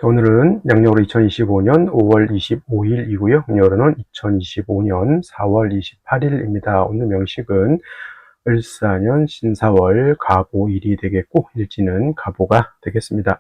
오늘은 양력으로 2025년 5월 25일이고요. 음력으로는 2025년 4월 28일입니다. 오늘 명식은 을사년 신사월 갑오일이 되겠고 일지는 갑오가 되겠습니다.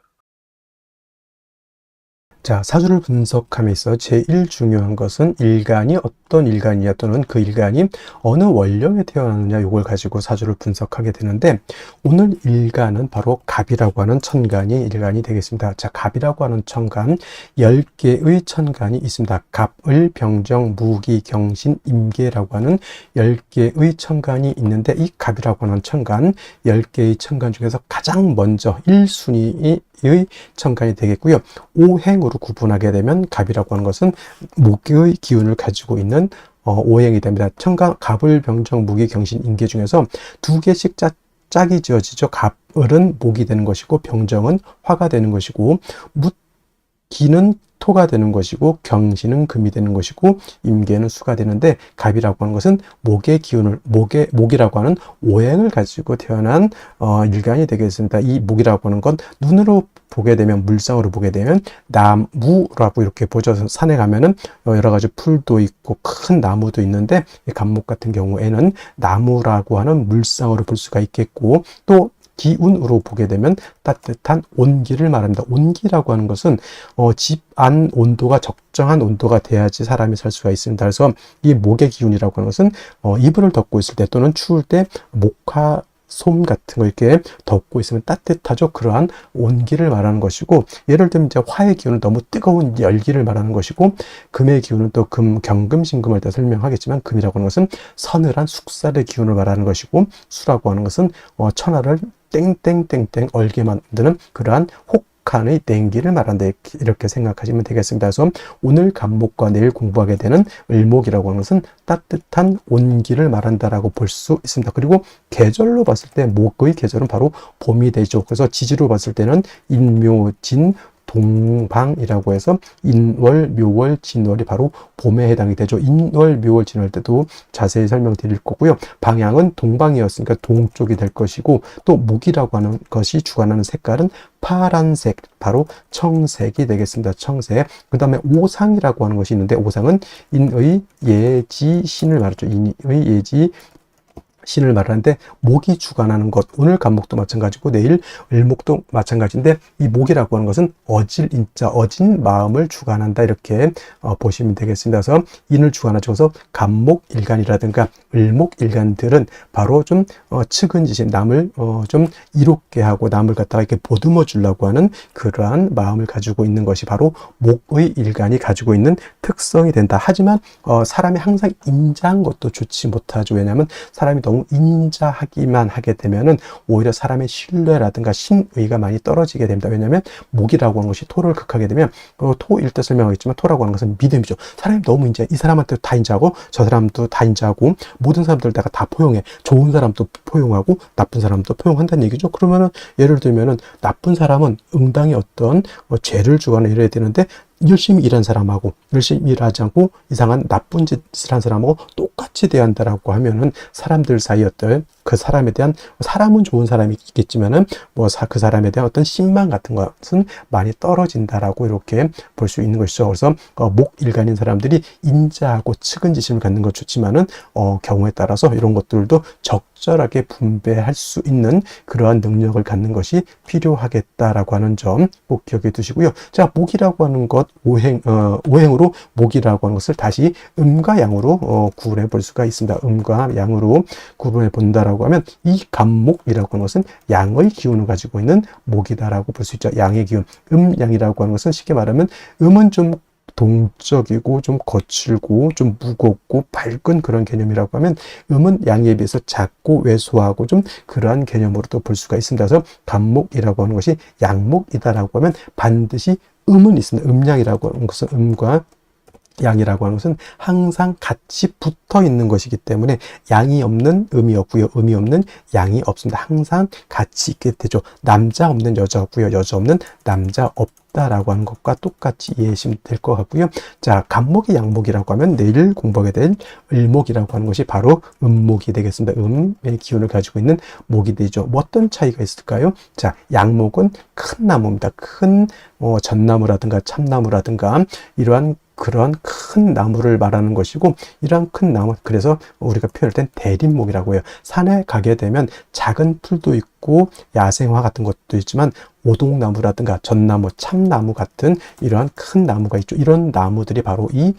자, 사주를 분석함에 있어 제일 중요한 것은 일간이 어떤 일간이냐 또는 그 일간이 어느 원령에 태어났느냐 요걸 가지고 사주를 분석하게 되는데 오늘 일간은 바로 갑이라고 하는 천간이 일간이 되겠습니다. 자, 갑이라고 하는 천간 10개의 천간이 있습니다. 갑, 을, 병정, 무기, 경신, 임계라고 하는 10개의 천간이 있는데 이 갑이라고 하는 천간 10개의 천간 중에서 가장 먼저 1순위의 천간이 되겠고요. 오행으로 구분하게 되면 갑이라고 하는 것은 목의 기운을 가지고 있는 오행이 됩니다. 천간, 갑을, 병정, 무기, 경신, 임계 중에서 두 개씩 짝이 지어지죠. 갑을은 목이 되는 것이고 병정은 화가 되는 것이고 무기는 토가 되는 것이고 경신은 금이 되는 것이고 임계는 수가 되는데 갑이라고 하는 것은 목의 기운을 목이라고 하는 오행을 가지고 태어난 일간이 되겠습니다. 이 목이라고 하는 건 눈으로 보게 되면 물상으로 보게 되면 나무라고 이렇게 보죠. 산에 가면은 여러 가지 풀도 있고 큰 나무도 있는데 갑목 같은 경우에는 나무라고 하는 물상으로 볼 수가 있겠고 또 기운으로 보게 되면 따뜻한 온기를 말합니다. 온기라고 하는 것은 집 안 온도가 적정한 온도가 돼야지 사람이 살 수가 있습니다. 그래서 이 목의 기운이라고 하는 것은 이불을 덮고 있을 때 또는 추울 때 목화 솜 같은 거 이렇게 덮고 있으면 따뜻하죠. 그러한 온기를 말하는 것이고 예를 들면 이제 화의 기운은 너무 뜨거운 열기를 말하는 것이고 금의 기운은 또 경금신금을 때 설명하겠지만 금이라고 하는 것은 서늘한 숙살의 기운을 말하는 것이고 수라고 하는 것은 천하를 땡땡땡땡 얼게 만드는 그러한 혹한의 땡기를 말한다 이렇게 생각하시면 되겠습니다. 그래서 오늘 갑목과 내일 공부하게 되는 을목이라고 하는 것은 따뜻한 온기를 말한다라고 볼 수 있습니다. 그리고 계절로 봤을 때 목의 계절은 바로 봄이 되죠. 그래서 지지로 봤을 때는 인묘진 동방이라고 해서 인월, 묘월, 진월이 바로 봄에 해당이 되죠. 인월, 묘월, 진월 때도 자세히 설명드릴 거고요. 방향은 동방이었으니까 동쪽이 될 것이고 또 목이라고 하는 것이 주관하는 색깔은 파란색, 바로 청색이 되겠습니다. 청색. 그 다음에 오상이라고 하는 것이 있는데 오상은 인의, 예지, 신을 말하죠. 인의, 예지, 신을 말하는데 목이 주관하는 것, 오늘 갑목도 마찬가지고 내일 을목도 마찬가지인데 이 목이라고 하는 것은 어질 인자, 어진 마음을 주관한다 이렇게 보시면 되겠습니다. 그래서 인을 주관하죠. 그래서 갑목 일간이라든가 을목 일간들은 바로 좀 측은지심, 남을 좀 이롭게 하고 남을 갖다가 이렇게 보듬어 주려고 하는 그러한 마음을 가지고 있는 것이 바로 목의 일간이 가지고 있는 특성이 된다. 하지만 사람이 항상 인자한 것도 좋지 못하죠. 왜냐하면 사람이 너무 인자하기만 하게 되면은 오히려 사람의 신뢰라든가 신의가 많이 떨어지게 됩니다. 왜냐하면 목이라고 하는 것이 토를 극하게 되면 토일 때 설명하겠지만 토라고 하는 것은 믿음이죠. 사람이 너무 인자해. 이 사람한테 다 인자하고 저 사람도 다 인자하고 모든 사람들 내가 다 포용해. 좋은 사람도 포용하고 나쁜 사람도 포용한다는 얘기죠. 그러면은 예를 들면은 나쁜 사람은 응당히 어떤 죄를 주거나 이래야 되는데 열심히 일한 사람하고 열심히 일하지 않고 이상한 나쁜 짓을 한 사람하고 똑같이 대한다라고 하면은 사람들 사이 어떤 그 사람에 대한 사람은 좋은 사람이 있겠지만은 그 사람에 대한 어떤 신망 같은 것은 많이 떨어진다라고 이렇게 볼 수 있는 것이죠. 그래서 목 일간인 사람들이 인자하고 측은지심을 갖는 것 좋지만은 경우에 따라서 이런 것들도 적절하게 분배할 수 있는 그러한 능력을 갖는 것이 필요하겠다라고 하는 점 꼭 기억해 두시고요. 자, 목이라고 하는 것 오행으로 목이라고 하는 것을 다시 음과 양으로 구분해 볼 수가 있습니다. 음과 양으로 구분해 본다라고 하면 이 갑목이라고 하는 것은 양의 기운을 가지고 있는 목이다라고 볼 수 있죠. 양의 기운. 양이라고 하는 것은 쉽게 말하면 음은 좀 동적이고 좀 거칠고 좀 무겁고 밝은 그런 개념이라고 하면 음은 양에 비해서 작고 왜소하고 좀 그러한 개념으로도 볼 수가 있습니다. 그래서 갑목이라고 하는 것이 양목이다라고 하면 반드시 음은 있습니다. 음양이라고 하는 것은 음과 양이라고 하는 것은 항상 같이 붙어 있는 것이기 때문에 양이 없는 음이 없고요. 음이 없는 양이 없습니다. 항상 같이 있게 되죠. 남자 없는 여자 없고요. 여자 없는 남자 없다. 있다라고 하는 것과 똑같이 이해하시면 될 것 같고요. 자, 갑목이 양목이라고 하면 내일 공부하게 될 을목이라고 하는 것이 바로 음목이 되겠습니다. 음의 기운을 가지고 있는 목이 되죠. 뭐 어떤 차이가 있을까요? 자, 양목은 큰 나무입니다. 큰 전나무라든가 참나무라든가 이러한 그런 큰 나무를 말하는 것이고, 이러한 큰 나무, 그래서 우리가 표현할 땐 대림목이라고 해요. 산에 가게 되면 작은 풀도 있고 야생화 같은 것도 있지만 오동나무라든가 전나무, 참나무 같은 이러한 큰 나무가 있죠. 이런 나무들이 바로 이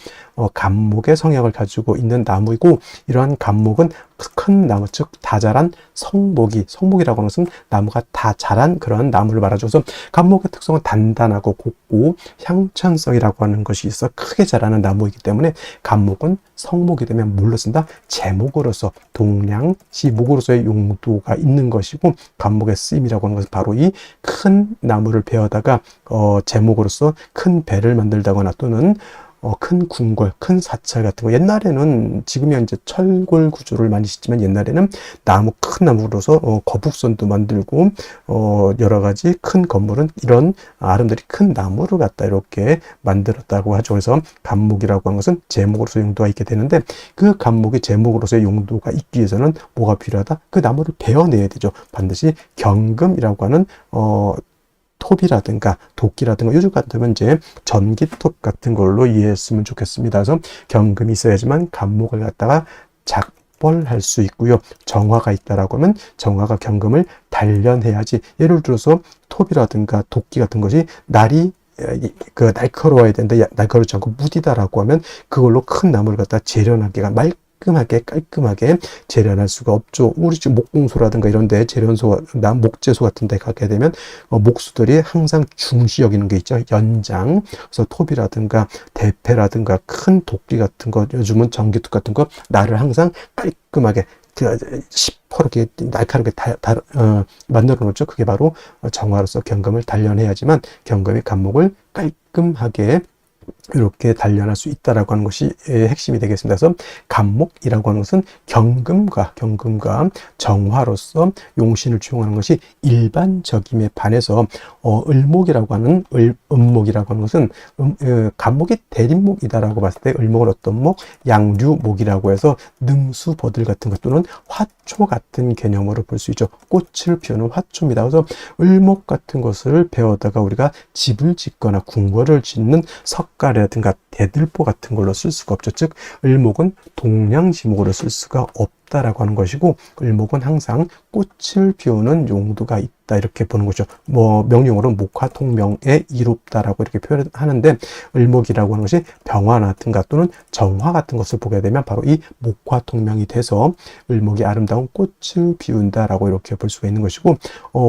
갑목의 성향을 가지고 있는 나무이고, 이러한 갑목은 큰 나무, 즉 다 자란 성목이라고 하는 것은 나무가 다 자란 그런 나무를 말하죠. 그래서 갑목의 특성은 단단하고 곱고 향천성이라고 하는 것이 있어 크게 자라는 나무이기 때문에 갑목은 성목이 되면 뭘로 쓴다? 제목으로서, 동량시 목으로서의 용도가 있는 것이고, 갑목의 쓰임이라고 하는 것은 바로 이 큰 나무를 베어다가 제목으로서 큰 배를 만들다거나 또는 큰 궁궐, 큰 사찰 같은 거, 옛날에는 지금이 이제 철골 구조를 많이 짓지만 옛날에는 큰 나무로서 거북선도 만들고 여러 가지 큰 건물은 이런 아름드리 큰 나무를 갖다 이렇게 만들었다고 하죠. 그래서 갑목이라고 하는 것은 제목으로서 용도가 있게 되는데, 그 갑목이 제목으로서의 용도가 있기 위해서는 뭐가 필요하다? 그 나무를 베어내야 되죠. 반드시 경금이라고 하는 톱이라든가 도끼라든가, 요즘 같으면 이제 전기톱 같은 걸로 이해했으면 좋겠습니다. 그래서 경금이 있어야지만 갑목을 갖다가 작벌할 수 있고요. 정화가 있다라고 하면 정화가 경금을 단련해야지. 예를 들어서 톱이라든가 도끼 같은 것이 날카로워야 되는데 날카롭지 않고 무디다라고 하면 그걸로 큰 나무를 갖다 재련하기가 깔끔하게 재련할 수가 없죠. 우리 집 목공소라든가 이런 데 목재소 같은 데 가게 되면 목수들이 항상 중시 여기는 게 있죠. 연장. 그래서 톱이라든가 대패라든가 큰 도끼 같은 거, 요즘은 전기톱 같은 거, 나를 항상 깔끔하게 시퍼렇게 날카롭게 만들어 놓죠. 그게 바로 정화로서 경금을 단련해야지만 경금이 갑목을 깔끔하게 이렇게 단련할 수 있다라고 하는 것이 핵심이 되겠습니다. 그래서 갑목이라고 하는 것은 경금과 정화로서 용신을 취용하는 것이 일반적임에 반해서 을목이라고 하는 음목이라고 하는 것은 갑목이 대림목이다라고 봤을 때 을목은 어떤 목? 양류목이라고 해서 능수, 버들 같은 것 또는 화초 같은 개념으로 볼 수 있죠. 꽃을 피우는 화초입니다. 그래서 을목 같은 것을 배워다가 우리가 집을 짓거나 궁궐을 짓는 석가래라든가 대들보 같은 걸로 쓸 수가 없죠. 즉 을목은 동량지목으로 쓸 수가 없다라고 하는 것이고, 을목은 항상 꽃을 피우는 용도가 있다 이렇게 보는 거죠. 명령어로 목화통명에 이롭다라고 이렇게 표현하는데, 을목이라고 하는 것이 병화라든가 또는 정화 같은 것을 보게 되면 바로 이 목화통명이 돼서 을목이 아름다운 꽃을 피운다라고 이렇게 볼 수가 있는 것이고,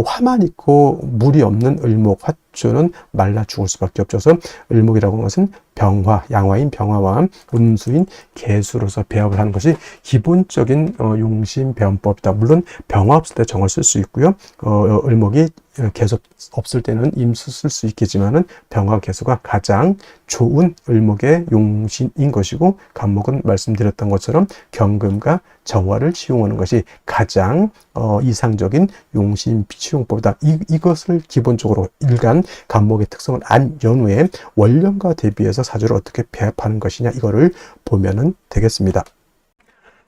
화만 있고 물이 없는 을목, 화초는 말라 죽을 수밖에 없죠. 그래서 을목이라고 하는 것은 병화, 양화인 병화와 음수인 개수로서 배합을 하는 것이 기본적인 용신 배원법이다. 물론 병화 없을 때 정을 쓸 수 있고요. 을목이 개수 없을 때는 임수 쓸 수 있겠지만은 병화 개수가 가장 좋은 을목의 용신인 것이고, 갑목은 말씀드렸던 것처럼 경금과 정화를 취용하는 것이 가장 이상적인 용신 취용법이다. 이것을 기본적으로 일간 갑목의 특성을 안 연후에 원령과 대비해서 사주를 어떻게 배합하는 것이냐, 이거를 보면은 되겠습니다.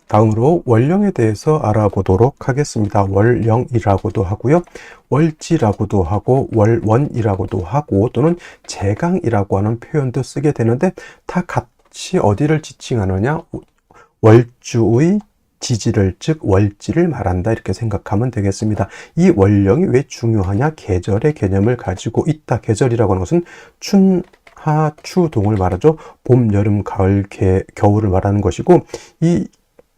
다음으로 월령에 대해서 알아보도록 하겠습니다. 월령이라고도 하고요, 월지라고도 하고, 월원이라고도 하고, 또는 제강이라고 하는 표현도 쓰게 되는데, 다 같이 어디를 지칭하느냐? 월주의 지지를, 즉 월지를 말한다 이렇게 생각하면 되겠습니다. 이 월령이 왜 중요하냐? 계절의 개념을 가지고 있다. 계절이라고 하는 것은 춘하 추동을 말하죠. 봄, 여름, 가을, 겨울을 말하는 것이고, 이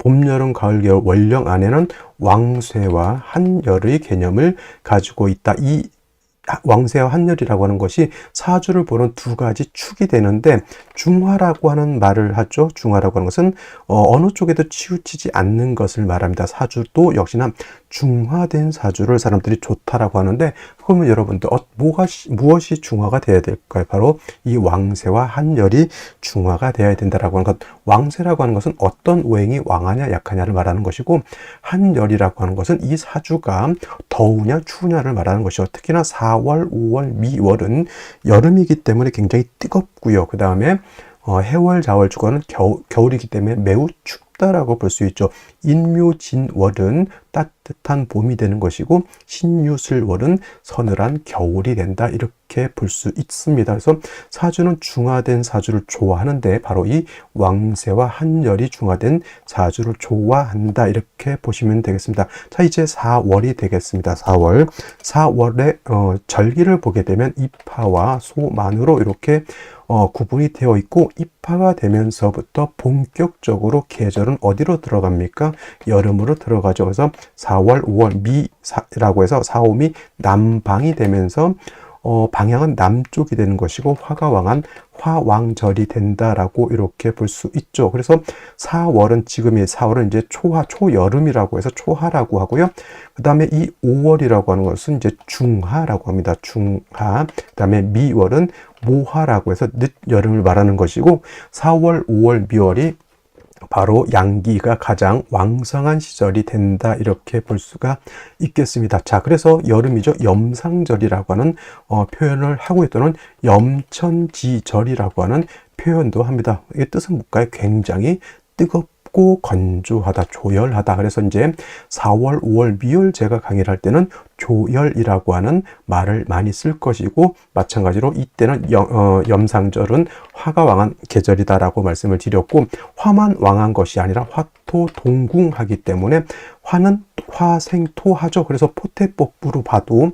봄, 여름, 가을, 겨울 월령 안에는 왕쇠와 한열의 개념을 가지고 있다. 이 왕쇠와 한열이라고 하는 것이 사주를 보는 두 가지 축이 되는데, 중화라고 하는 말을 하죠. 중화라고 하는 것은 어느 쪽에도 치우치지 않는 것을 말합니다. 사주도 역시나 중화된 사주를 사람들이 좋다라고 하는데, 그러면 여러분들 무엇이 중화가 되어야 될까요? 바로 이 왕세와 한열이 중화가 되어야 된다라고 하는 것. 왕세라고 하는 것은 어떤 오행이 왕하냐 약하냐를 말하는 것이고, 한열이라고 하는 것은 이 사주가 더우냐 추우냐를 말하는 것이죠. 특히나 4월, 5월, 미월은 여름이기 때문에 굉장히 뜨겁고요. 그 다음에 해월, 자월, 주간은 겨울이기 때문에 매우 춥다라고 볼 수 있죠. 인묘진월은 따뜻한 봄이 되는 것이고, 신유술월은 서늘한 겨울이 된다, 이렇게 볼 수 있습니다. 그래서 사주는 중화된 사주를 좋아하는데 바로 이 왕세와 한열이 중화된 사주를 좋아한다, 이렇게 보시면 되겠습니다. 자, 이제 4월이 되겠습니다. 4월의 절기를 보게 되면 입하와 소만으로 이렇게 구분이 되어 있고, 입하가 되면서부터 본격적으로 계절은 어디로 들어갑니까? 여름으로 들어가죠. 그래서 4월, 5월 미라고 해서 4, 5미 남방이 되면서 방향은 남쪽이 되는 것이고, 화가 왕한 화왕절이 된다라고 이렇게 볼 수 있죠. 그래서 4월은 지금이 4월은 이제 초여름이라고 해서 초하라고 하고요. 그 다음에 이 5월이라고 하는 것은 이제 중하라고 합니다. 중하. 그 다음에 미월은 모하라고 해서 늦여름을 말하는 것이고, 4월, 5월, 미월이 바로 양기가 가장 왕성한 시절이 된다, 이렇게 볼 수가 있겠습니다. 자, 그래서 여름이죠. 염상절이라고 하는 표현을 하고 있다는 염천지절이라고 하는 표현도 합니다. 이게 뜻은 뭘까요? 굉장히 뜨겁고 건조하다, 조열하다. 그래서 이제 4월, 5월, 미월 제가 강의를 할 때는 조열이라고 하는 말을 많이 쓸 것이고, 마찬가지로 이때는 염상절은 화가 왕한 계절이다라고 말씀을 드렸고, 화만 왕한 것이 아니라 화토동궁하기 때문에 화는 화생토하죠. 그래서 포태법부로 봐도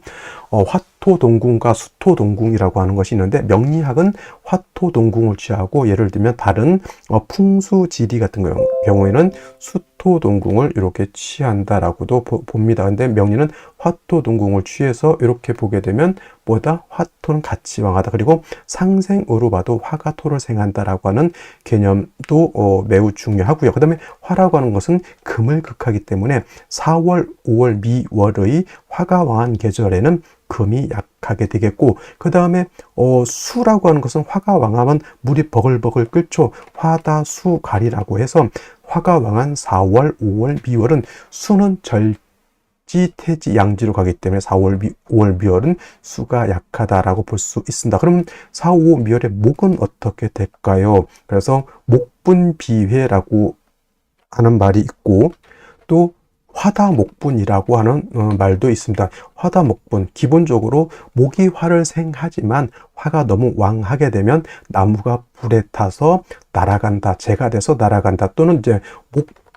화토동궁과 수토동궁이라고 하는 것이 있는데, 명리학은 화토동궁을 취하고, 예를 들면 다른 풍수지리 같은 경우에는 수토동궁을 이렇게 취한다라고도 봅니다. 근데 명리는 화토동궁을 취해서 이렇게 보게 되면 뭐다? 화토는 같이 왕하다. 그리고 상생으로 봐도 화가 토를 생한다라고 하는 개념도 매우 중요하고요. 그 다음에 화라고 하는 것은 금을 극하기 때문에 4월, 5월, 미월의 화가 왕한 계절에는 금이 약하게 되겠고, 그 다음에 수라고 하는 것은 화가 왕하면 물이 버글버글 끓죠. 화다수갈이라고 해서 화가 왕한 4월, 5월, 미월은 수는 태지, 양지로 가기 때문에 4월, 5월, 미월은 수가 약하다라고 볼 수 있습니다. 그럼 4, 5, 미월의 목은 어떻게 될까요? 그래서 목분비회라고 하는 말이 있고, 또 화다목분이라고 하는 말도 있습니다. 화다목분, 기본적으로 목이 화를 생하지만 화가 너무 왕하게 되면 나무가 불에 타서 날아간다, 재가 돼서 날아간다, 또는 이제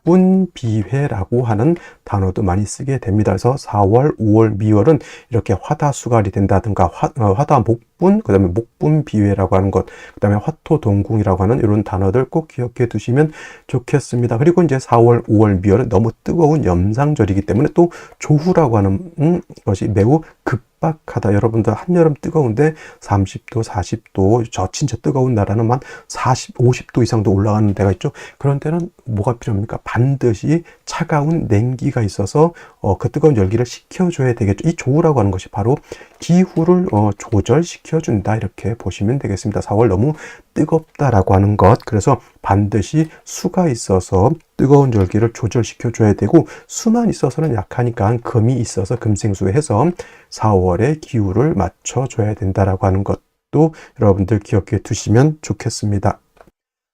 목분비회라고 하는 단어도 많이 쓰게 됩니다. 그래서 4월, 5월, 미월은 이렇게 화다수갈이 된다든가 화다목분, 그 다음에 목분비회라고 하는 것, 그 다음에 화토동궁이라고 하는 이런 단어들 꼭 기억해 두시면 좋겠습니다. 그리고 이제 4월, 5월, 미월은 너무 뜨거운 염상절이기 때문에 또 조후라고 하는 것이 매우 급박하다. 여러분들 한여름 뜨거운데 30도, 40도, 저 진짜 뜨거운 나라는 한 40, 50도 이상도 올라가는 데가 있죠. 그런 때는 뭐가 필요합니까? 반드시 차가운 냉기가 있어서 그 뜨거운 열기를 식혀줘야 되겠죠. 이 조우라고 하는 것이 바로 기후를 조절시켜준다, 이렇게 보시면 되겠습니다. 4월 너무 뜨겁다라고 하는 것, 그래서 반드시 수가 있어서 뜨거운 열기를 조절시켜줘야 되고, 수만 있어서는 약하니까 금이 있어서 금생수해서 4월의 기후를 맞춰줘야 된다라고 하는 것도 여러분들 기억해 두시면 좋겠습니다.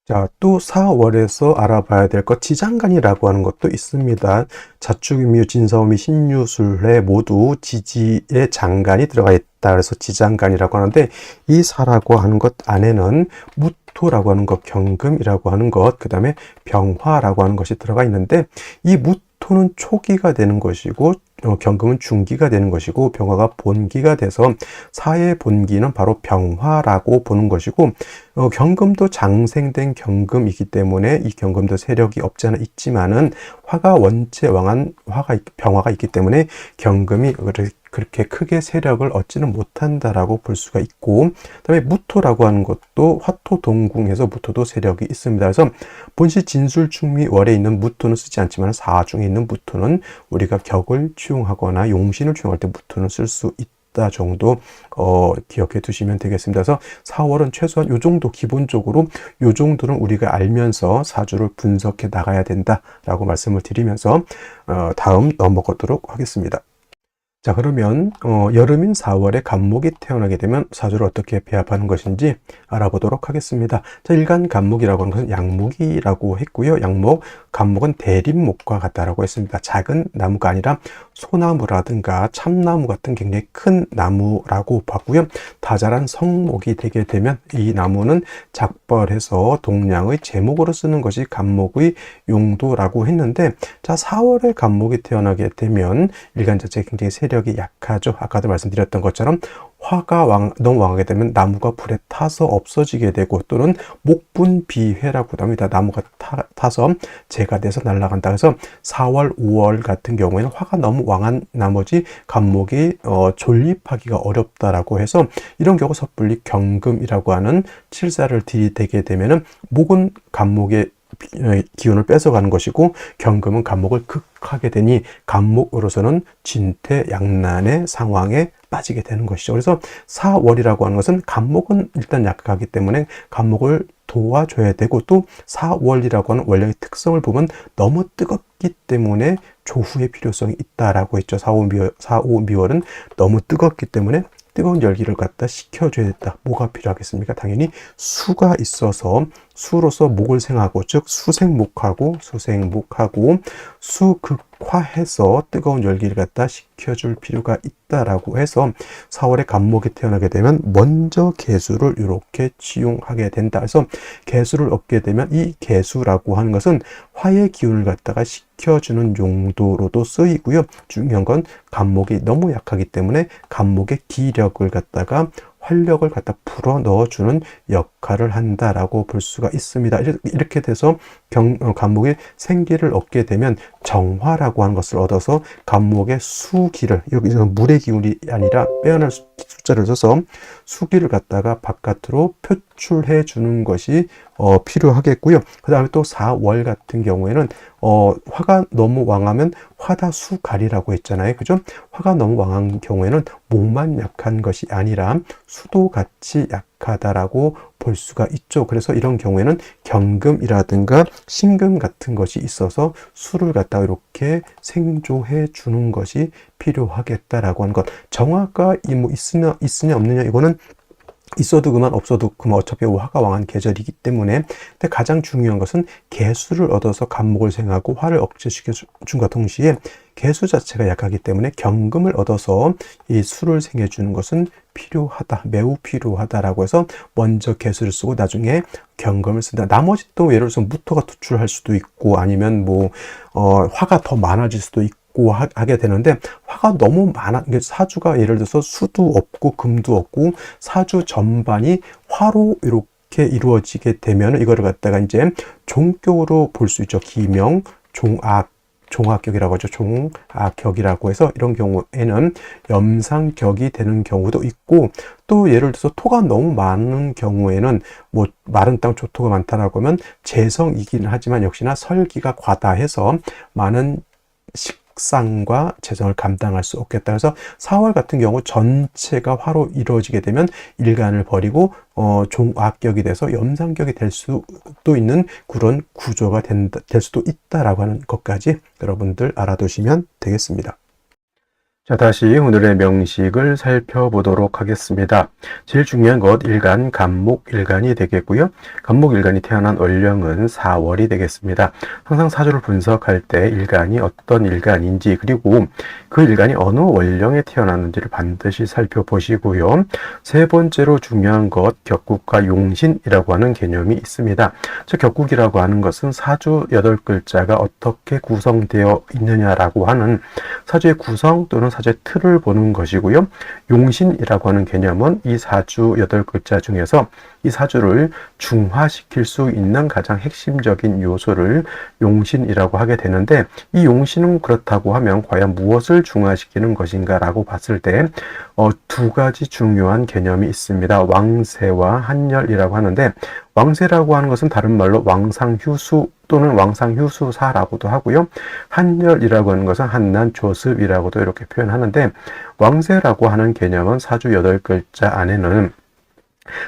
자, 또 4월에서 알아봐야 될 것, 지장간이라고 하는 것도 있습니다. 자축인묘, 진사오미, 신유술에 모두 지지의 장간이 들어가 있다. 그래서 지장간이라고 하는데, 이 사라고 하는 것 안에는 무토라고 하는 것, 경금이라고 하는 것, 그 다음에 병화라고 하는 것이 들어가 있는데, 이 무토는 초기가 되는 것이고, 경금은 중기가 되는 것이고, 병화가 본기가 돼서 사의 본기는 바로 병화라고 보는 것이고, 경금도 장생된 경금이기 때문에 이 경금도 세력이 없지 않아 있지만은 화가 원체 왕한 병화가 있기 때문에 경금이 그렇게 크게 세력을 얻지는 못한다라고 볼 수가 있고, 그다음에 무토라고 하는 것도 화토동궁에서 무토도 세력이 있습니다. 그래서 본시 진술충미월에 있는 무토는 쓰지 않지만 사중에 있는 무토는 우리가 격을 취용하거나 용신을 취용할 때 무토는 쓸 수 있다 정도 기억해 두시면 되겠습니다. 그래서 4월은 최소한 요 정도, 기본적으로 요 정도는 우리가 알면서 사주를 분석해 나가야 된다라고 말씀을 드리면서 다음 넘어가도록 하겠습니다. 자, 그러면 여름인 4월에 간목이 태어나게 되면 사주를 어떻게 배합하는 것인지 알아보도록 하겠습니다. 자, 일간 간목이라고 하는 것은 양목이라고 했고요. 양목, 간목은 대립목과 같다라고 했습니다. 작은 나무가 아니라 소나무라든가 참나무 같은 굉장히 큰 나무라고 봤고요. 다자란 성목이 되게 되면 이 나무는 작벌해서 동량의 제목으로 쓰는 것이 간목의 용도라고 했는데, 자, 4월에 간목이 태어나게 되면 일간 자체가 굉장히 세력이 약하죠. 아까도 말씀드렸던 것처럼 화가 너무 왕하게 되면 나무가 불에 타서 없어지게 되고, 또는 목분비회라고 합니다. 나무가 타서 재가 돼서 날아간다. 그래서 4월, 5월 같은 경우에는 화가 너무 왕한 나머지 간목이 존립하기가 어렵다라고 해서 이런 경우 섣불리 경금이라고 하는 칠사를 들이대게 되면은 목은 간목의 기운을 뺏어가는 것이고 경금은 간목을 극하게 되니 간목으로서는 진퇴양난의 상황에 빠지게 되는 것이죠. 그래서 4월이라고 하는 것은 간목은 일단 약하기 때문에 간목을 도와줘야 되고, 또 4월이라고 하는 원령의 특성을 보면 너무 뜨겁기 때문에 조후의 필요성이 있다라고 했죠. 4, 5, 미월은 너무 뜨겁기 때문에 뜨거운 열기를 갖다 식혀줘야 된다. 뭐가 필요하겠습니까? 당연히 수가 있어서 수로서 목을 생하고, 즉 수생목하고 수극화해서 뜨거운 열기를 갖다 식혀줄 필요가 있다라고 해서 4월에 간목이 태어나게 되면 먼저 개수를 이렇게 지용하게 된다. 그래서 개수를 얻게 되면 이 개수라고 하는 것은 화의 기운을 갖다가 식혀주는 용도로도 쓰이고요. 중요한 건 간목이 너무 약하기 때문에 간목의 기력을 갖다가 활력을 갖다 불어 넣어주는 역할을 한다라고 볼 수가 있습니다. 이렇게 돼서 간목의 생기를 얻게 되면 정화라고 하는 것을 얻어서 간목의 수기를, 여기서 물의 기운이 아니라 빼어날 숫자를 써서 수기를 갖다가 바깥으로 표출해 주는 것이 필요하겠고요. 그 다음에 또 4월 같은 경우에는 화가 너무 왕하면 화다수갈이라고 했잖아요. 그죠? 화가 너무 왕한 경우에는 목만 약한 것이 아니라 수도 같이 약하다라고 볼 수가 있죠. 그래서 이런 경우에는 경금이라든가 신금 같은 것이 있어서 수를 갖다가 이렇게 생조해 주는 것이 필요하겠다라고 하는 것. 정화가 뭐 있으냐 없느냐, 이거는 있어도 그만 없어도 그만 어차피 화가 왕한 계절이기 때문에, 근데 가장 중요한 것은 개수를 얻어서 간목을 생하고 화를 억제시켜 준과 동시에 개수 자체가 약하기 때문에 경금을 얻어서 이 수를 생해 주는 것은 필요하다, 매우 필요하다라고 해서 먼저 개수를 쓰고 나중에 경금을 쓴다. 나머지 또 예를 들어서 무토가 투출할 수도 있고, 아니면 뭐 화가 더 많아질 수도 있고 하게 되는데, 화가 너무 많아, 사주가 예를 들어서 수도 없고 금도 없고 사주 전반이 화로 이렇게 이루어지게 되면 이거를 갖다가 이제 종격으로 볼 수 있죠. 기명, 종악격이라고 하죠. 종악격이라고 해서 이런 경우에는 염상격이 되는 경우도 있고, 또 예를 들어서 토가 너무 많은 경우에는 뭐 마른 땅 조토가 많다라고 하면 재성이긴 하지만 역시나 설기가 과다해서 많은 식상과 재성을 감당할 수 없겠다. 그래서 4월 같은 경우 전체가 화로 이루어지게 되면 일간을 버리고 종악격이 돼서 염상격이 될 수도 있는 그런 구조가 될 수도 있다라고 하는 것까지 여러분들 알아두시면 되겠습니다. 자, 다시 오늘의 명식을 살펴보도록 하겠습니다. 제일 중요한 것, 일간, 간목, 일간이 되겠고요. 간목, 일간이 태어난 월령은 4월이 되겠습니다. 항상 사주를 분석할 때 일간이 어떤 일간인지, 그리고 그 일간이 어느 월령에 태어났는지를 반드시 살펴보시고요. 세 번째로 중요한 것, 격국과 용신이라고 하는 개념이 있습니다. 즉, 격국이라고 하는 것은 사주 8글자가 어떻게 구성되어 있느냐라고 하는 사주의 구성 또는 사주의 틀을 보는 것이고요. 용신이라고 하는 개념은 이 사주 8글자 중에서 이 사주를 중화시킬 수 있는 가장 핵심적인 요소를 용신이라고 하게 되는데, 이 용신은 그렇다고 하면 과연 무엇을 중화시키는 것인가 라고 봤을 때 두 가지 중요한 개념이 있습니다. 왕세와 한열이라고 하는데, 왕세라고 하는 것은 다른 말로 왕상휴수 또는 왕상휴수사라고도 하고요. 한열이라고 하는 것은 한난조습이라고도 이렇게 표현하는데, 왕세라고 하는 개념은 사주 8글자 안에는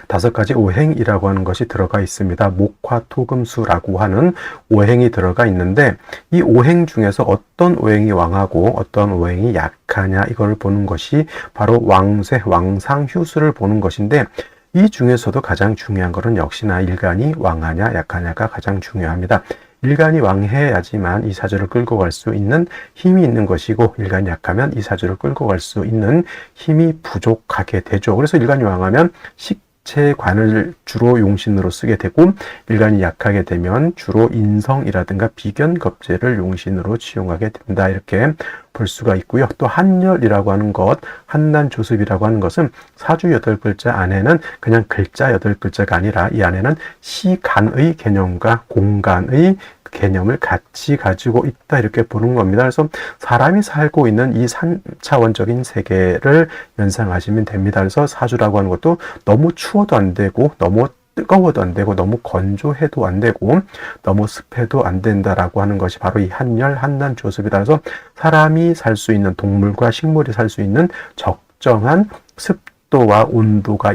5가지 오행이라고 하는 것이 들어가 있습니다. 목화토금수라고 하는 오행이 들어가 있는데, 이 오행 중에서 어떤 오행이 왕하고 어떤 오행이 약하냐 이걸 보는 것이 바로 왕세, 왕상휴수를 보는 것인데, 이 중에서도 가장 중요한 것은 역시나 일간이 왕하냐 약하냐가 가장 중요합니다. 일간이 왕해야지만 이 사주를 끌고 갈 수 있는 힘이 있는 것이고, 일간이 약하면 이 사주를 끌고 갈 수 있는 힘이 부족하게 되죠. 그래서 일간이 왕하면 식체관을 주로 용신으로 쓰게 되고, 일간이 약하게 되면 주로 인성이라든가 비견겁재를 용신으로 치용하게 된다, 이렇게 볼 수가 있고요. 또 한열이라고 하는 것, 한난조습이라고 하는 것은 사주 8글자 안에는 그냥 글자 8글자가 아니라 이 안에는 시간의 개념과 공간의 개념을 같이 가지고 있다, 이렇게 보는 겁니다. 그래서 사람이 살고 있는 이 3차원적인 세계를 연상하시면 됩니다. 그래서 사주라고 하는 것도 너무 추워도 안 되고, 너무 뜨거워도 안 되고, 너무 건조해도 안 되고, 너무 습해도 안 된다라고 하는 것이 바로 이 한열, 한난조습이다. 그래서 사람이 살 수 있는, 동물과 식물이 살 수 있는 적정한 습도와 온도가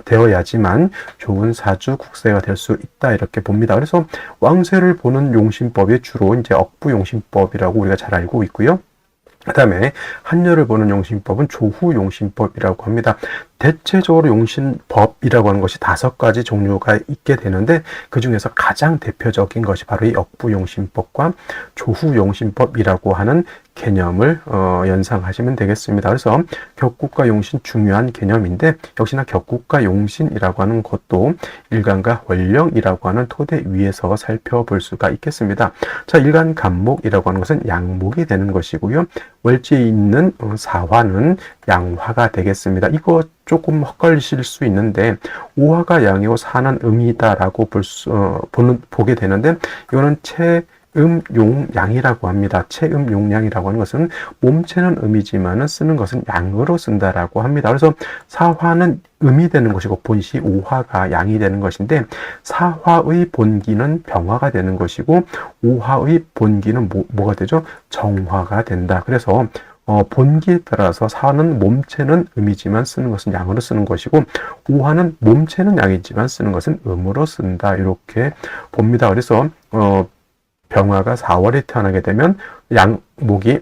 되어야지만 좋은 사주 국세가 될 수 있다, 이렇게 봅니다. 그래서 왕세를 보는 용신법이 주로 이제 억부용신법이라고 우리가 잘 알고 있고요. 그 다음에 한열을 보는 용신법은 조후용신법이라고 합니다. 대체적으로 용신법이라고 하는 것이 5가지 종류가 있게 되는데, 그 중에서 가장 대표적인 것이 바로 이 억부용신법과 조후용신법이라고 하는 개념을 연상하시면 되겠습니다. 그래서 격국과 용신 중요한 개념인데, 역시나 격국과 용신이라고 하는 것도 일간과 월령이라고 하는 토대 위에서 살펴볼 수가 있겠습니다. 자, 일간 간목이라고 하는 것은 양목이 되는 것이고요. 월지에 있는 사화는 양화가 되겠습니다. 이거 조금 헛갈리실 수 있는데, 오화가 양이고 사는 음이다라고 보게 되는데, 이거는 체음용양이라고 합니다. 체음용양이라고 하는 것은 몸체는 음이지만 쓰는 것은 양으로 쓴다라고 합니다. 그래서 사화는 음이 되는 것이고 본시 오화가 양이 되는 것인데, 사화의 본기는 병화가 되는 것이고, 오화의 본기는 뭐가 되죠? 정화가 된다. 그래서 본기에 따라서 사는 몸체는 음이지만 쓰는 것은 양으로 쓰는 것이고, 오화는 몸체는 양이지만 쓰는 것은 음으로 쓴다, 이렇게 봅니다. 그래서 병화가 4월에 태어나게 되면 양목이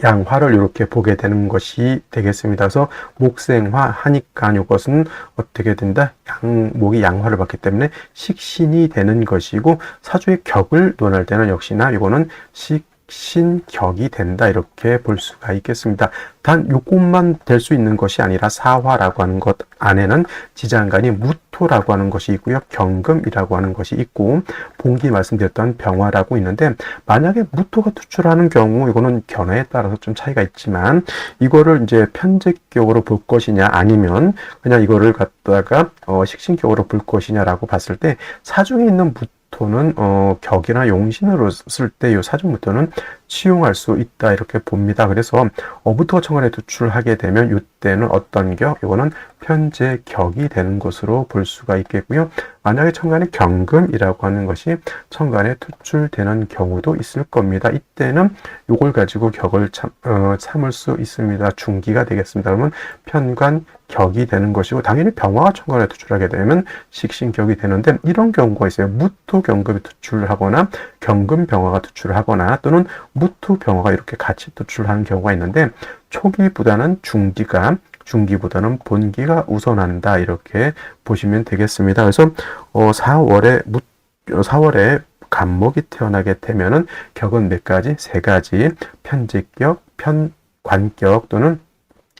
양화를 이렇게 보게 되는 것이 되겠습니다. 그래서 목생화 하니까 이것은 어떻게 된다? 양목이 양화를 받기 때문에 식신이 되는 것이고, 사주의 격을 논할 때는 역시나 이거는 식신격이 된다, 이렇게 볼 수가 있겠습니다. 단 요것만 될 수 있는 것이 아니라 사화라고 하는 것 안에는 지장간이 무토라고 하는 것이 있고요, 경금이라고 하는 것이 있고, 봉기 말씀드렸던 병화라고 있는데, 만약에 무토가 투출하는 경우 이거는 견해에 따라서 좀 차이가 있지만, 이거를 이제 편제격으로 볼 것이냐 아니면 그냥 이거를 갖다가 식신격으로 볼 것이냐라고 봤을 때, 사중에 있는 무토는 격이나 용신으로 쓸 때 이 사중무토는 치용할 수 있다, 이렇게 봅니다. 그래서 무토가 천간에 투출하게 되면 이때는 어떤 격? 이거는 편제격이 되는 것으로 볼 수가 있겠고요. 만약에 천간에 경금이라고 하는 것이 천간에 투출되는 경우도 있을 겁니다. 이때는 이걸 가지고 격을 참을 수 있습니다. 중기가 되겠습니다. 그러면 편관 격이 되는 것이고, 당연히 병화가 천간에 투출하게 되면 식신격이 되는데, 이런 경우가 있어요. 무토 경금이 투출하거나 경금 병화가 투출하거나 또는 무토 병화가 이렇게 같이 투출하는 경우가 있는데, 초기보다는 중기보다는 본기가 우선한다, 이렇게 보시면 되겠습니다. 그래서 4월에 간목이 태어나게 되면은 격은 몇 가지? 3가지. 편제격, 편관격 또는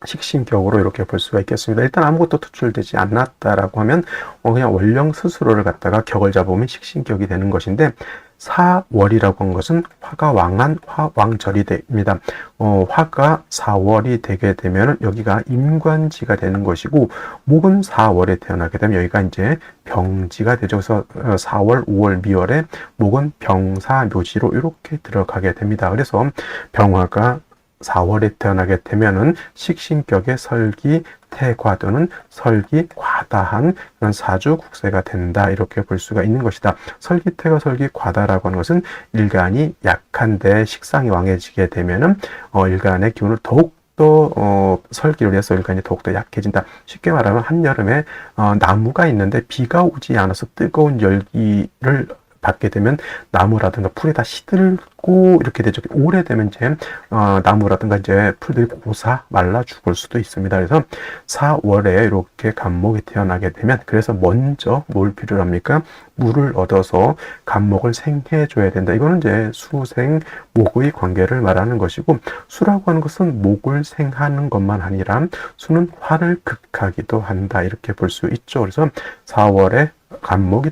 식신격으로 이렇게 볼 수가 있겠습니다. 일단 아무것도 투출되지 않았다라고 하면 그냥 월령 스스로를 갖다가 격을 잡으면 식신격이 되는 것인데, 4월이라고 한 것은 화가 왕한 화왕절이 됩니다. 화가 4월이 되게 되면 여기가 임관지가 되는 것이고, 목은 4월에 태어나게 되면 여기가 이제 병지가 되죠. 그래서 4월, 5월, 미월에 목은 병사묘지로 이렇게 들어가게 됩니다. 그래서 병화가 4월에 태어나게 되면은 식신격의 설기, 태과 또는 설기, 과다한 그런 사주 국세가 된다. 이렇게 볼 수가 있는 것이다. 설기, 태가, 설기, 과다라고 하는 것은 일간이 약한데 식상이 왕해지게 되면은 일간의 기운을 더욱더 설기를 해서 일간이 더욱더 약해진다. 쉽게 말하면 한여름에 나무가 있는데 비가 오지 않아서 뜨거운 열기를 받게 되면 나무라든가 풀이 다 시들고 이렇게 되죠. 오래되면 이제 나무라든가 이제 풀들이 고사 말라 죽을 수도 있습니다. 그래서 4월에 이렇게 간목이 태어나게 되면, 그래서 먼저 뭘 필요로 합니까? 물을 얻어서 간목을 생해줘야 된다. 이거는 이제 수생 목의 관계를 말하는 것이고, 수라고 하는 것은 목을 생하는 것만 아니라 수는 화를 극하기도 한다. 이렇게 볼 수 있죠. 그래서 4월에 간목이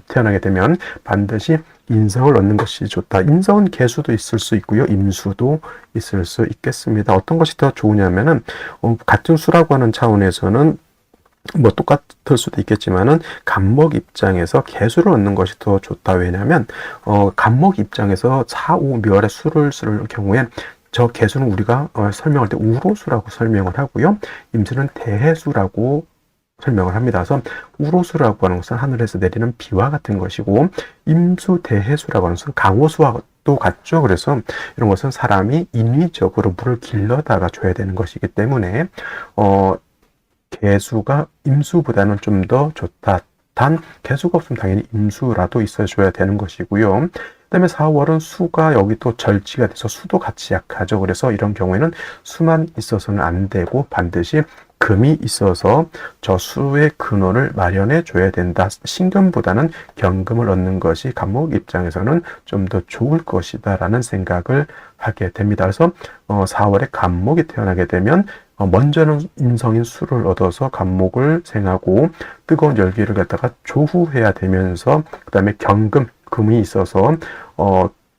태어나게 되면 반드시 인성을 얻는 것이 좋다. 인성은 개수도 있을 수 있고요. 임수도 있을 수 있겠습니다. 어떤 것이 더 좋으냐면은 같은 수라고 하는 차원에서는 뭐 똑같을 수도 있겠지만은 간목 입장에서 개수를 얻는 것이 더 좋다. 왜냐하면 간목 입장에서 4, 5, 묘월에 수를 쓸 경우에 저 개수는 우리가 설명할 때 우로수라고 설명을 하고요. 임수는 대해수라고 설명을 합니다. 그래서 우로수라고 하는 것은 하늘에서 내리는 비와 같은 것이고, 임수대해수라고 하는 것은 강호수와 또 같죠. 그래서 이런 것은 사람이 인위적으로 물을 길러다가 줘야 되는 것이기 때문에 개수가 임수보다는 좀 더 좋다. 단 개수가 없으면 당연히 임수라도 있어줘야 되는 것이고요. 그다음에 4월은 수가 여기 또 절지가 돼서 수도 같이 약하죠. 그래서 이런 경우에는 수만 있어서는 안 되고 반드시 금이 있어서 저 수의 근원을 마련해 줘야 된다. 신금보다는 경금을 얻는 것이 간목 입장에서는 좀 더 좋을 것이다 라는 생각을 하게 됩니다. 그래서 4월에 간목이 태어나게 되면 먼저는 임성인 수를 얻어서 간목을 생하고 뜨거운 열기를 갖다가 조후해야 되면서 그 다음에 경금, 금이 있어서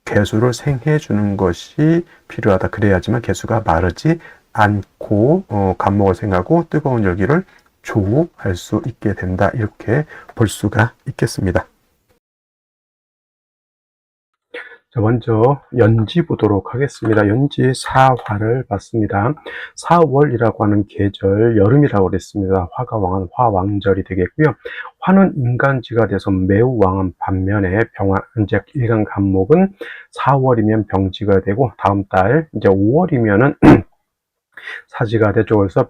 개수를 생해 주는 것이 필요하다. 그래야지만 개수가 마르지 않고 간목을 생하고 뜨거운 열기를 조후할 수 있게 된다. 이렇게 볼 수가 있겠습니다. 자, 먼저 연지 보도록 하겠습니다. 연지 사화를 봤습니다. 4월이라고 하는 계절, 여름이라고 그랬습니다. 화가 왕한 화왕절이 되겠고요. 화는 인간지가 돼서 매우 왕한 반면에 이제 일간 간목은 4월이면 병지가 되고, 다음 달 이제 5월이면은 사지가 되죠. 그래서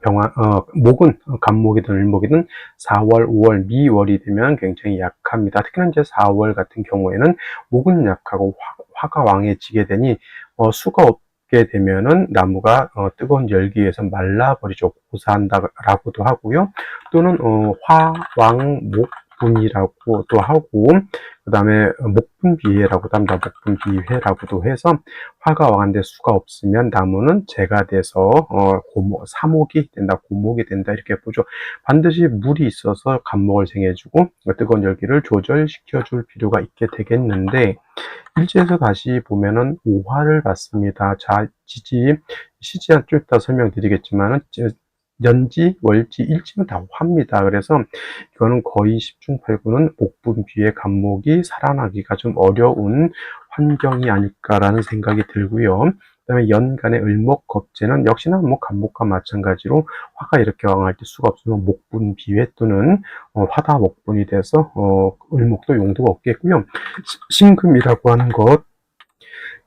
목은 간목이든 을목이든 4월, 5월, 미월이 되면 굉장히 약합니다. 특히나 이제 4월 같은 경우에는 목은 약하고 화가 왕해지게 되니 수가 없게 되면은 나무가 뜨거운 열기에서 말라버리죠. 고사한다라고도 하고요. 또는 화왕목 분이라고도 하고, 그 다음에 목분비회라고도 합니다. 목분비회라고도 해서 화가 왕한데 수가 없으면 나무는 재가 돼서 사목이 된다, 고목이 된다 이렇게 보죠. 반드시 물이 있어서 간목을 생해주고 뜨거운 열기를 조절시켜줄 필요가 있게 되겠는데, 일지에서 다시 보면은 오화를 봤습니다. 자, 시지한 좀 이따 설명드리겠지만은 연지, 월지, 일지는 다 화입니다. 그래서 이거는 거의 10중 8구는 목분비의 간목이 살아나기가 좀 어려운 환경이 아닐까라는 생각이 들고요. 그 다음에 연간의 을목 겁재는 역시나 뭐 간목과 마찬가지로 화가 이렇게 왕할 때 수가 없으면 목분비회 또는 화다 목분이 돼서 을목도 용도가 없겠고요. 신금이라고 하는 것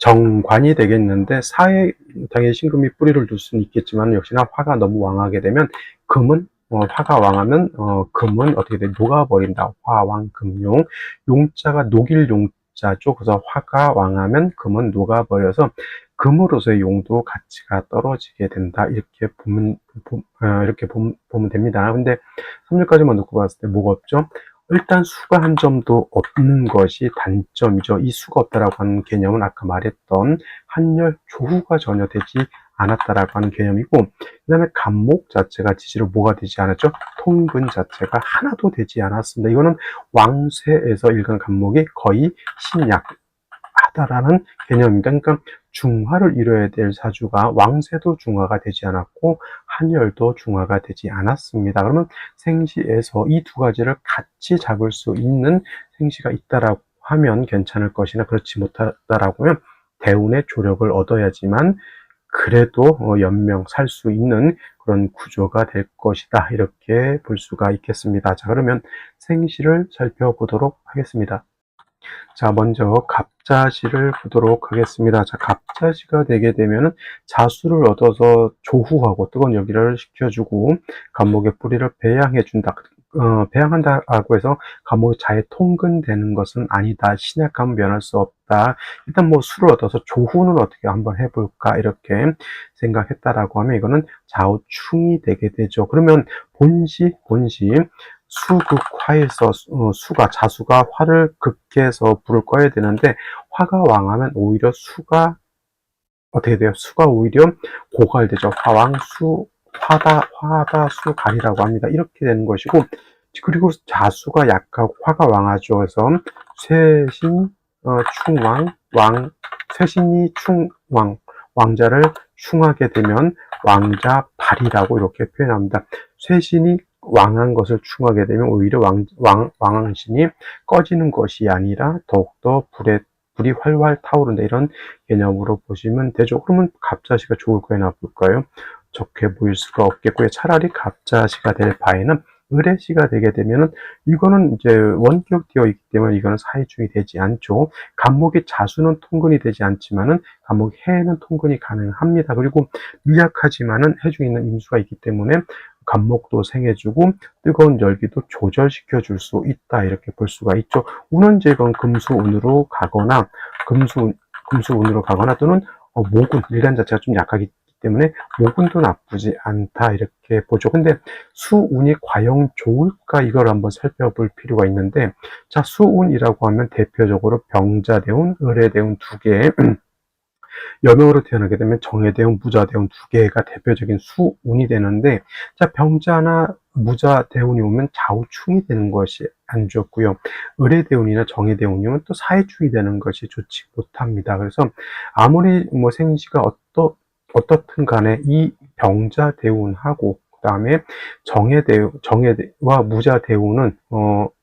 정관이 되겠는데, 사회 당연히 신금이 뿌리를 둘 수는 있겠지만 역시나 화가 너무 왕하게 되면 금은 화가 왕하면 금은 어떻게 돼? 녹아버린다. 화왕금용. 용자가 녹일 용자죠. 그래서 화가 왕하면 금은 녹아버려서 금으로서의 용도 가치가 떨어지게 된다. 이렇게 보면 됩니다. 근데 3절까지만 놓고 봤을 때 뭐가 없죠? 일단 수가 한 점도 없는 것이 단점이죠. 이 수가 없다라고 하는 개념은 아까 말했던 한열 조후가 전혀 되지 않았다라고 하는 개념이고, 그 다음에 간목 자체가 지지로 뭐가 되지 않았죠? 통근 자체가 하나도 되지 않았습니다. 이거는 왕쇠에서 일간 간목이 거의 신약하다라는 개념입니다. 그러니까 중화를 이뤄야 될 사주가 왕쇠도 중화가 되지 않았고 한열도 중화가 되지 않았습니다. 그러면 생시에서 이 두 가지를 같이 잡을 수 있는 생시가 있다라고 하면 괜찮을 것이나 그렇지 못하다라고 하면 대운의 조력을 얻어야지만 그래도 연명 살 수 있는 그런 구조가 될 것이다. 이렇게 볼 수가 있겠습니다. 자, 그러면 생시를 살펴보도록 하겠습니다. 자, 먼저 갑자시를 보도록 하겠습니다. 자, 갑자시가 되게 되면 자수를 얻어서 조후하고 뜨거운 열기를 식혀주고 간목의 뿌리를 배양해준다. 배양한다라고 해서 간목이 잘 통근되는 것은 아니다. 신약하면 면할 수 없다. 일단 뭐 수를 얻어서 조후는 어떻게 한번 해볼까 이렇게 생각했다라고 하면 이거는 좌우충이 되게 되죠. 그러면 본시 수극화에서 수가 자수가 화를 극해서 불을 꺼야 되는데 화가 왕하면 오히려 수가 어떻게 돼요? 수가 오히려 고갈되죠. 화왕수 화다수 갈이라고 합니다. 이렇게 되는 것이고, 그리고 자수가 약하고 화가 왕하죠. 그래서 쇠신 충왕 쇠신이 충왕 왕자를 충하게 되면 왕자 발이라고 이렇게 표현합니다. 쇠신이 왕한 것을 충하게 되면 오히려 왕신이 꺼지는 것이 아니라 더욱더 불이 활활 타오른다. 이런 개념으로 보시면 되죠. 그러면 갑자시가 좋을까요? 나쁠까요? 좋게 보일 수가 없겠고요. 차라리 갑자시가 될 바에는 을해시가 되게 되면은 이거는 이제 원격되어 있기 때문에 이거는 사해충이 되지 않죠. 간목이 자수는 통근이 되지 않지만은 간목이 해는 통근이 가능합니다. 그리고 미약하지만은 해중에 있는 임수가 있기 때문에 간목도 생해주고 뜨거운 열기도 조절시켜 줄 수 있다. 이렇게 볼 수가 있죠. 운은 제건 금수운으로 가거나 금수운으로 가거나 또는 모군 일간 자체가 좀 약하기 때문에 모군도 나쁘지 않다 이렇게 보죠. 근데 수운이 과연 좋을까 이걸 한번 살펴볼 필요가 있는데, 자, 수운이라고 하면 대표적으로 병자대운, 을해대운 두 개, 여명으로 태어나게 되면 정해대운, 무자대운 두 개가 대표적인 수운이 되는데, 자, 병자나 무자대운이 오면 좌우충이 되는 것이 안 좋고요. 을해대운이나 정해대운이 오면 또 사해충이 되는 것이 좋지 못합니다. 그래서 아무리 뭐 생시가 어떻든 간에 이 병자대운하고 그 다음에 정해대와 무자대운은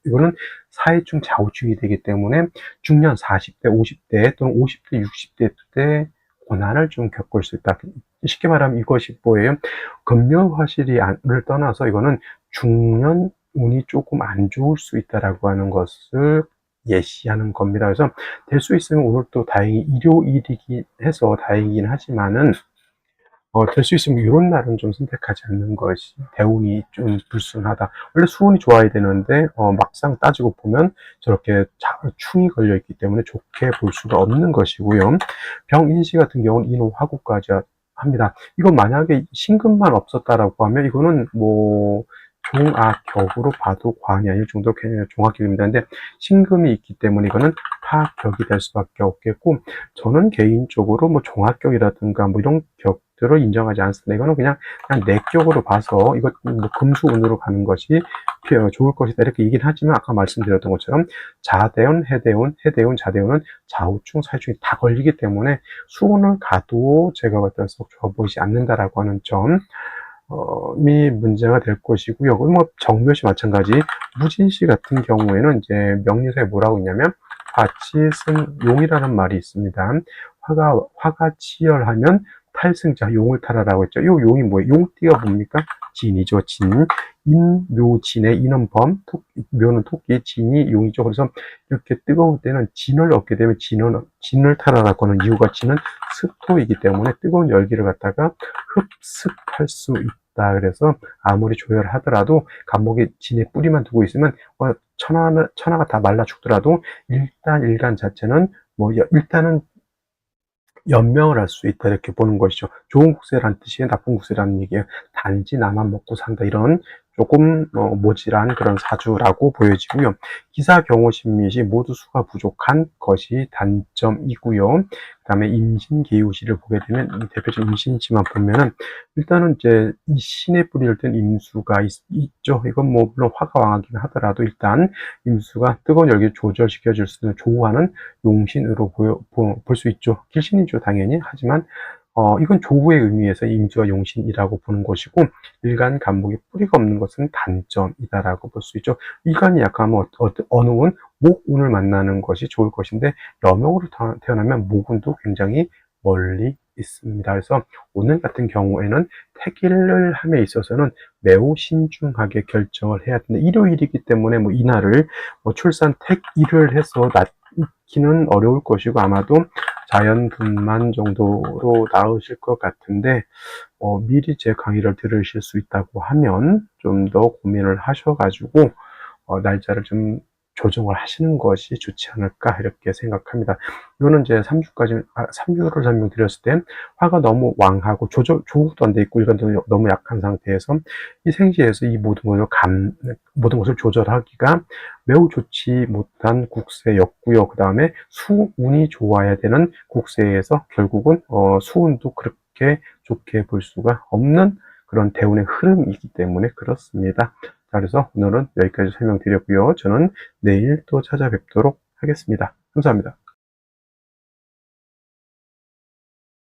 이거는 사해충 좌우충이 되기 때문에 중년 40대, 50대 또는 50대, 60대 때 고난을 좀 겪을 수 있다. 쉽게 말하면 이것이 뭐예요? 금묘화실을 떠나서 이거는 중년 운이 조금 안 좋을 수 있다라고 하는 것을 예시하는 겁니다. 그래서 될 수 있으면 오늘 또 다행히 일요일이긴 해서 다행이긴 하지만은 될 수 있으면 이런 날은 좀 선택하지 않는 것이 대운이 좀 불순하다. 원래 수운이 좋아야 되는데 막상 따지고 보면 저렇게 충이 걸려 있기 때문에 좋게 볼 수가 없는 것이고요. 병인시 같은 경우는 인호화구까지 합니다. 이건 만약에 신금만 없었다라고 하면 이거는 뭐 종악격으로 봐도 과언이 아닐 정도로 종악격입니다. 근데 신금이 있기 때문에 이거는 파격이 될 수밖에 없겠고, 저는 개인적으로 뭐 종합격이라든가 뭐 이런 격들을 인정하지 않습니다. 이거는 그냥 내격으로 봐서 이거 뭐 금수운으로 가는 것이 좋을 것이다 이렇게 얘기는 하지만, 아까 말씀드렸던 것처럼 자대운, 해대운, 자대운은 좌우충, 사해충이 다 걸리기 때문에 수운을 가도 제가 봤을 때 썩 좋아 보이지 않는다라고 하는 점 이 문제가 될 것이고요. 뭐 정묘시 마찬가지, 무진시 같은 경우에는 이제 명리서에 뭐라고 있냐면 화치승 용이라는 말이 있습니다. 화가 치열하면 탈승자, 용을 탈하라고 했죠. 이 용이 뭐예요? 용띠가 뭡니까? 진이죠. 진. 인묘진의 인은 범, 묘는 토끼, 진이 용이죠. 그래서 이렇게 뜨거울 때는 진을 얻게 되면 진을 탈하라고 하는 이유가, 진은 습토이기 때문에 뜨거운 열기를 갖다가 흡습할 수 있다. 그래서 아무리 조열하더라도 간목에 진의 뿌리만 두고 있으면 천하가 다 말라 죽더라도 일단 일간 자체는 일단은 연명을 할 수 있다 이렇게 보는 것이죠. 좋은 국세라는 뜻이에요. 나쁜 국세라는 얘기예요. 단지 나만 먹고 산다 이런 조금 모질한 그런 사주라고 보여지고요. 기사 경호신 및이 모두 수가 부족한 것이 단점이고요. 그 다음에 임신 기우시를 보게 되면 이 대표적인 임신시만 보면은 일단은 이제 이 신의 뿌리를 든 임수가 있죠. 이건 뭐 물론 화가 왕하긴 하더라도 일단 임수가 뜨거운 열기를 조절시켜 줄 수 있는 조우하는 용신으로 볼 수 있죠. 길신이죠, 당연히. 하지만 이건 조우의 의미에서 임수와 용신이라고 보는 것이고, 일간 간목에 뿌리가 없는 것은 단점이다라고 볼 수 있죠. 일간이 약하면 어느 운, 목운을 만나는 것이 좋을 것인데, 여명으로 태어나면 목운도 굉장히 멀리 있습니다. 그래서 오늘 같은 경우에는 택일을 함에 있어서는 매우 신중하게 결정을 해야 된다. 일요일이기 때문에 뭐 이날을 출산 택일을 해서 낳기는 어려울 것이고, 아마도 자연분만 정도로 나으실 것 같은데, 미리 제 강의를 들으실 수 있다고 하면 좀 더 고민을 하셔가지고 날짜를 좀 조정을 하시는 것이 좋지 않을까 이렇게 생각합니다. 이거는 이제 3주를 설명드렸을 때 화가 너무 왕하고 조국도 안 돼 있고 일간도 너무 약한 상태에서 이 생지에서 이 모든 것을 조절하기가 매우 좋지 못한 국세였고요. 그 다음에 수운이 좋아야 되는 국세에서 결국은 수운도 그렇게 좋게 볼 수가 없는 그런 대운의 흐름이기 때문에 그렇습니다. 자, 그래서 오늘은 여기까지 설명드렸고요. 저는 내일 또 찾아뵙도록 하겠습니다. 감사합니다.